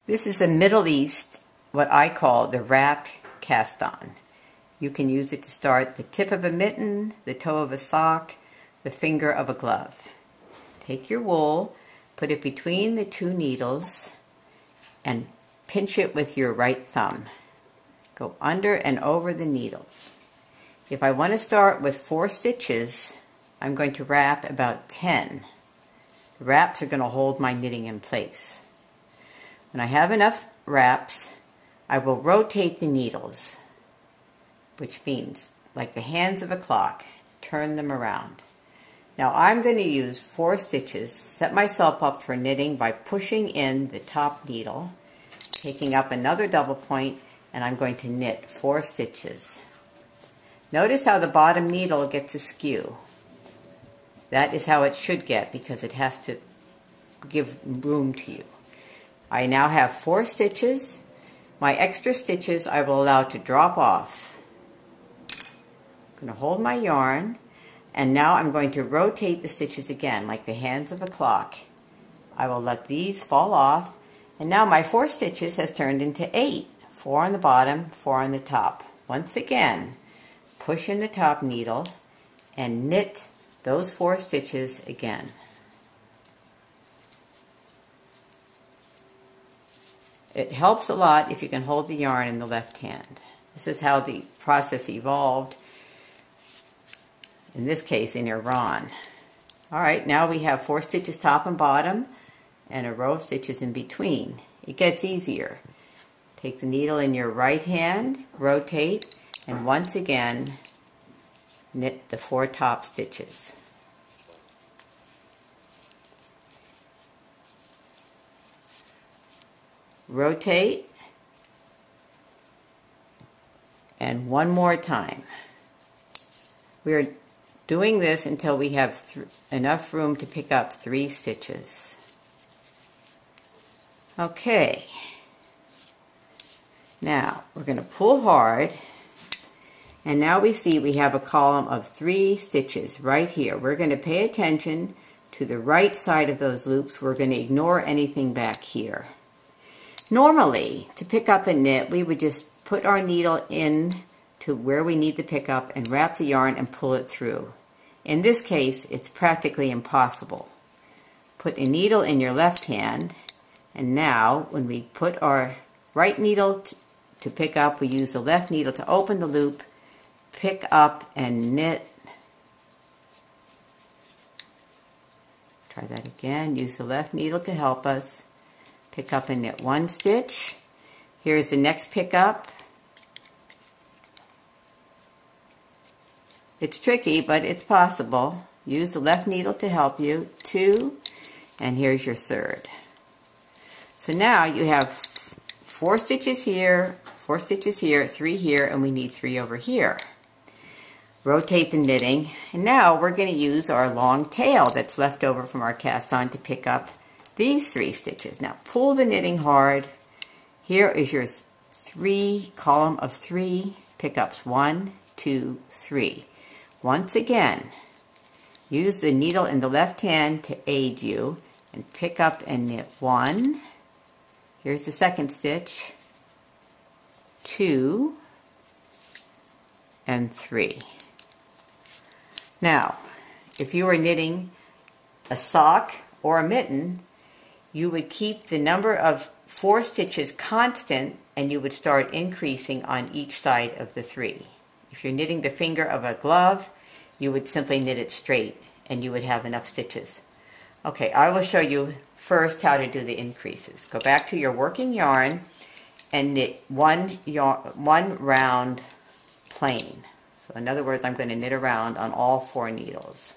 This is the Middle East, what I call the wrapped cast on. You can use it to start the tip of a mitten, the toe of a sock, the finger of a glove. Take your wool, put it between the two needles, and pinch it with your right thumb. Go under and over the needles. If I want to start with 4 stitches, I'm going to wrap about 10. The wraps are going to hold my knitting in place. When I have enough wraps, I will rotate the needles, which means, like the hands of a clock, turn them around. Now I'm going to use 4 stitches, set myself up for knitting by pushing in the top needle, taking up another double point, and I'm going to knit 4 stitches. Notice how the bottom needle gets askew. That is how it should get because it has to give room to you. I now have 4 stitches. My extra stitches I will allow to drop off. I'm going to hold my yarn, and now I'm going to rotate the stitches again like the hands of a clock. I will let these fall off, and now my 4 stitches has turned into 8. 4 on the bottom, 4 on the top. Once again, push in the top needle and knit those 4 stitches again. It helps a lot if you can hold the yarn in the left hand. This is how the process evolved, in this case in Iran. Alright, now we have 4 stitches top and bottom and a row of stitches in between. It gets easier. Take the needle in your right hand, rotate, and once again knit the 4 top stitches. Rotate, and one more time. We are doing this until we have enough room to pick up 3 stitches. Okay, now we're going to pull hard, and now we see we have a column of 3 stitches right here. We're going to pay attention to the right side of those loops. We're going to ignore anything back here. Normally, to pick up a knit, we would just put our needle in to where we need to pick up and wrap the yarn and pull it through. In this case, it's practically impossible. Put a needle in your left hand, and now when we put our right needle to pick up, we use the left needle to open the loop, pick up and knit. Try that again. Use the left needle to help us. Pick up and knit 1 stitch. Here's the next pickup. It's tricky, but it's possible. Use the left needle to help you. 2, and here's your 3rd. So now you have 4 stitches here, 4 stitches here, 3 here, and we need 3 over here. Rotate the knitting, and now we're going to use our long tail that's left over from our cast on to pick up these 3 stitches. Now pull the knitting hard. Here is your column of 3 pickups. 1, 2, 3. Once again, use the needle in the left hand to aid you and pick up and knit 1. Here's the 2nd stitch. 2 and 3. Now, if you were knitting a sock or a mitten, you would keep the number of 4 stitches constant, and you would start increasing on each side of the 3. If you're knitting the finger of a glove, you would simply knit it straight, and you would have enough stitches. Okay, I will show you first how to do the increases. Go back to your working yarn and knit one round plain. So in other words, I'm going to knit around on all 4 needles.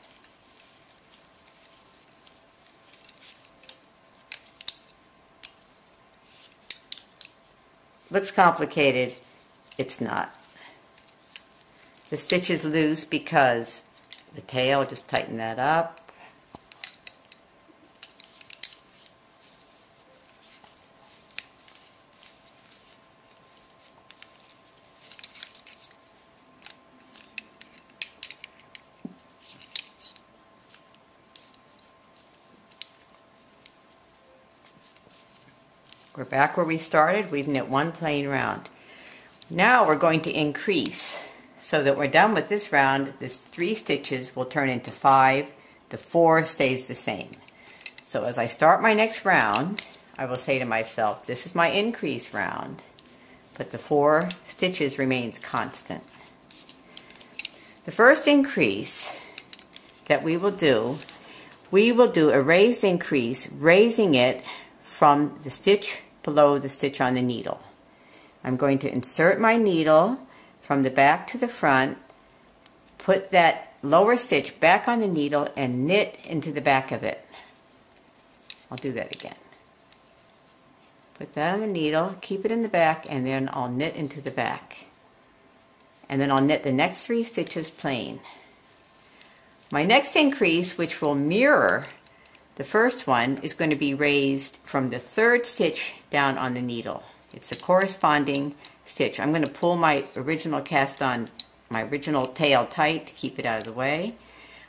Looks complicated. It's not. The stitch is loose because the tail, just tighten that up. We're back where we started. We've knit one plain round. Now we're going to increase so that we're done with this round. This 3 stitches will turn into 5. The 4 stays the same. So as I start my next round, I will say to myself, this is my increase round, but the 4 stitches remains constant. The first increase that we will do a raised increase, raising it from the stitch below the stitch on the needle. I'm going to insert my needle from the back to the front, put that lower stitch back on the needle and knit into the back of it. I'll do that again. Put that on the needle, keep it in the back, and then I'll knit into the back. And then I'll knit the next 3 stitches plain. My next increase, which will mirror the first one, is going to be raised from the 3rd stitch down on the needle. It's a corresponding stitch. I'm going to pull my original cast on, my original tail tight to keep it out of the way.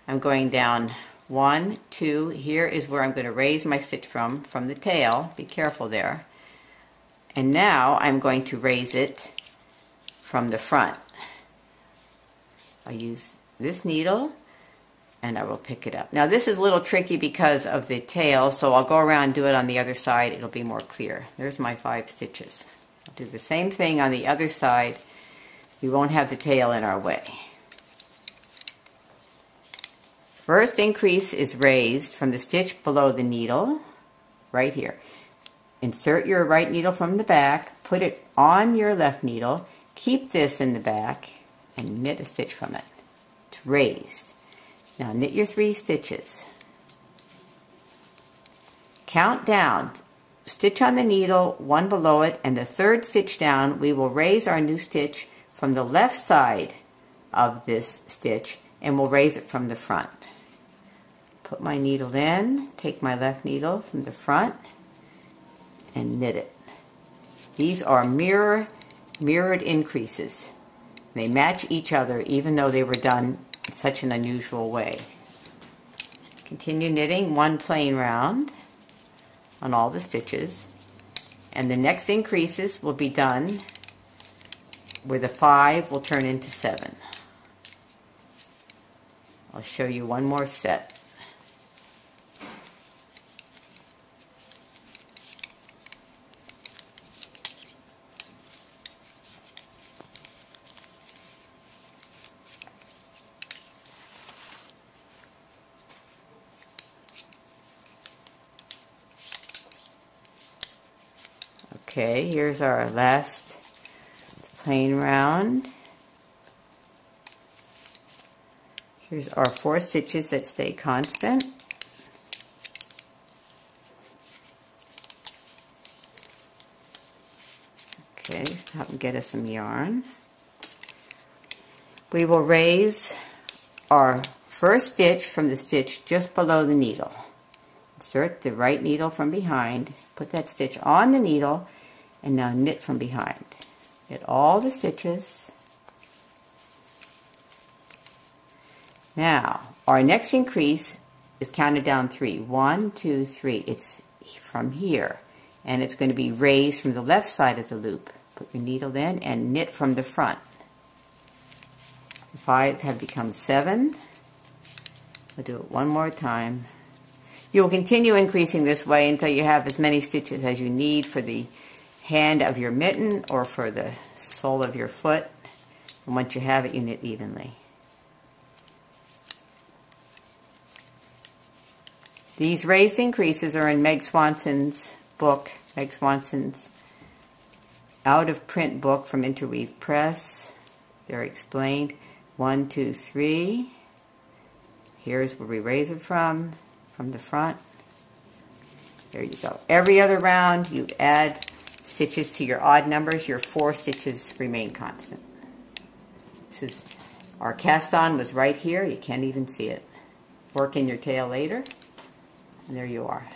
I'm going down 1, 2, here is where I'm going to raise my stitch from the tail. Be careful there. And now I'm going to raise it from the front. I'll use this needle and I will pick it up. Now this is a little tricky because of the tail, so I'll go around and do it on the other side. It'll be more clear. There's my 5 stitches. I'll do the same thing on the other side. We won't have the tail in our way. First increase is raised from the stitch below the needle, right here. Insert your right needle from the back, put it on your left needle, keep this in the back, and knit a stitch from it. It's raised. Now knit your 3 stitches. Count down. Stitch on the needle, 1 below it, and the 3rd stitch down, we will raise our new stitch from the left side of this stitch, and we'll raise it from the front. Put my needle in, take my left needle from the front, and knit it. These are mirrored increases. They match each other even though they were done in such an unusual way. Continue knitting 1 plain round on all the stitches, and the next increases will be done where the 5 will turn into 7. I'll show you one more set. Okay, here's our last plain round. Here's our 4 stitches that stay constant. Okay, stop and get us some yarn. We will raise our first stitch from the stitch just below the needle. Insert the right needle from behind, put that stitch on the needle, and now knit from behind. Knit all the stitches. Now, our next increase is counted down 3. 1, 2, 3. It's from here, and it's going to be raised from the left side of the loop. Put your needle in and knit from the front. 5 have become 7. I'll do it one more time. You will continue increasing this way until you have as many stitches as you need for the hand of your mitten or for the sole of your foot. And once you have it, you knit evenly. These raised increases are in Meg Swanson's book, Meg Swanson's out-of-print book from Interweave Press. They're explained. 1, 2, 3. Here's where we raise it from the front. There you go. Every other round you add stitches to your odd numbers. Your 4 stitches remain constant. This is, our cast on was right here. You can't even see it. Work in your tail later, and there you are.